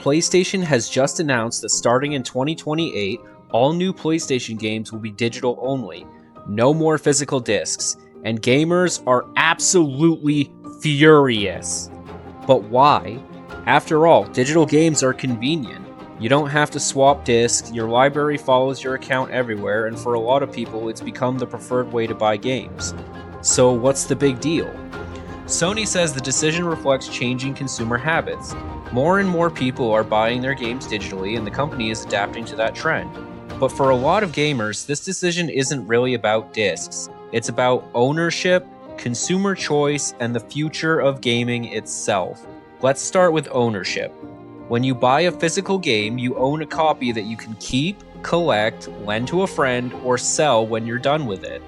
PlayStation has just announced that starting in 2028, all new PlayStation games will be digital only, no more physical discs, and gamers are absolutely furious. But why? After all, digital games are convenient. You don't have to swap discs, your library follows your account everywhere, and for a lot of people, it's become the preferred way to buy games. So what's the big deal? Sony says the decision reflects changing consumer habits. More and more people are buying their games digitally, and the company is adapting to that trend. But for a lot of gamers, this decision isn't really about discs. It's about ownership, consumer choice, and the future of gaming itself. Let's start with ownership. When you buy a physical game, you own a copy that you can keep, collect, lend to a friend, or sell when you're done with it.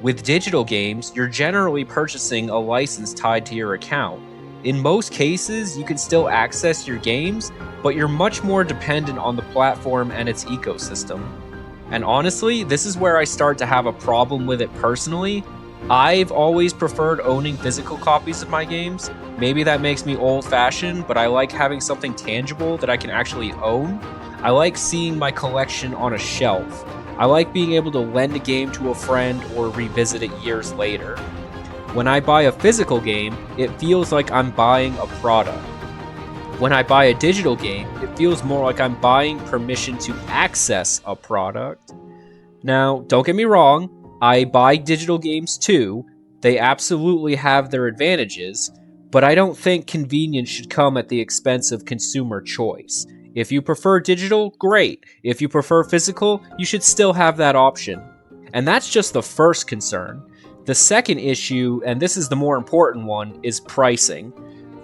With digital games, you're generally purchasing a license tied to your account. In most cases, you can still access your games, but you're much more dependent on the platform and its ecosystem. And honestly, this is where I start to have a problem with it personally. I've always preferred owning physical copies of my games. Maybe that makes me old-fashioned, but I like having something tangible that I can actually own. I like seeing my collection on a shelf. I like being able to lend a game to a friend or revisit it years later. When I buy a physical game, it feels like I'm buying a product. When I buy a digital game, it feels more like I'm buying permission to access a product. Now, don't get me wrong, I buy digital games too. They absolutely have their advantages, but I don't think convenience should come at the expense of consumer choice. If you prefer digital, great. If you prefer physical, you should still have that option. And that's just the first concern. The second issue, and this is the more important one, is pricing.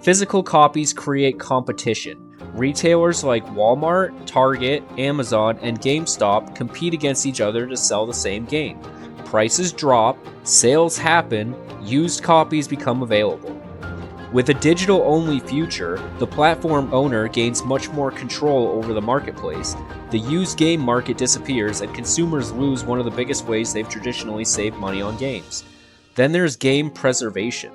Physical copies create competition. Retailers like Walmart, Target, Amazon, and GameStop compete against each other to sell the same game. Prices drop, sales happen, used copies become available. With a digital-only future, the platform owner gains much more control over the marketplace, the used game market disappears, and consumers lose one of the biggest ways they've traditionally saved money on games. Then there's game preservation.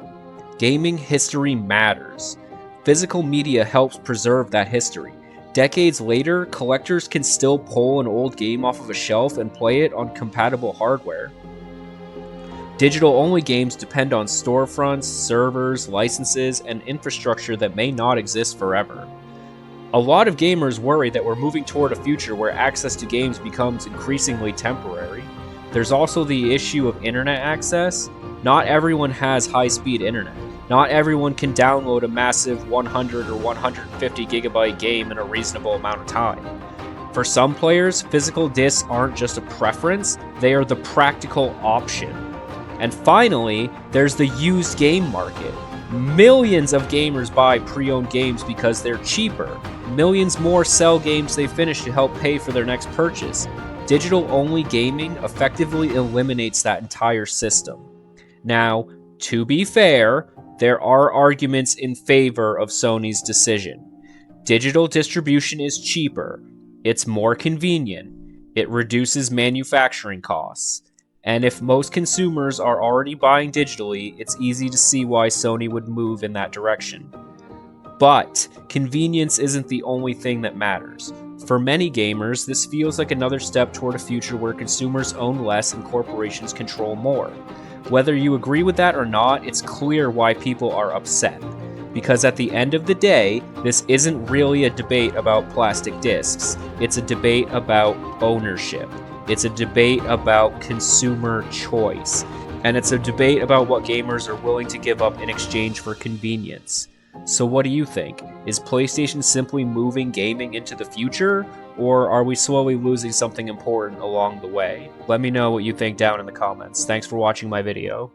Gaming history matters. Physical media helps preserve that history. Decades later, collectors can still pull an old game off of a shelf and play it on compatible hardware. Digital-only games depend on storefronts, servers, licenses, and infrastructure that may not exist forever. A lot of gamers worry that we're moving toward a future where access to games becomes increasingly temporary. There's also the issue of internet access. Not everyone has high-speed internet. Not everyone can download a massive 100 or 150 gigabyte game in a reasonable amount of time. For some players, physical discs aren't just a preference, they are the practical option. And finally, there's the used game market. Millions of gamers buy pre-owned games because they're cheaper. Millions more sell games they finish to help pay for their next purchase. Digital-only gaming effectively eliminates that entire system. Now, to be fair, there are arguments in favor of Sony's decision. Digital distribution is cheaper, it's more convenient, it reduces manufacturing costs. And if most consumers are already buying digitally, it's easy to see why Sony would move in that direction. But convenience isn't the only thing that matters. For many gamers, this feels like another step toward a future where consumers own less and corporations control more. Whether you agree with that or not, it's clear why people are upset. Because at the end of the day, this isn't really a debate about plastic discs. It's a debate about ownership. It's a debate about consumer choice. And it's a debate about what gamers are willing to give up in exchange for convenience. So what do you think? Is PlayStation simply moving gaming into the future? Or are we slowly losing something important along the way? Let me know what you think down in the comments. Thanks for watching my video.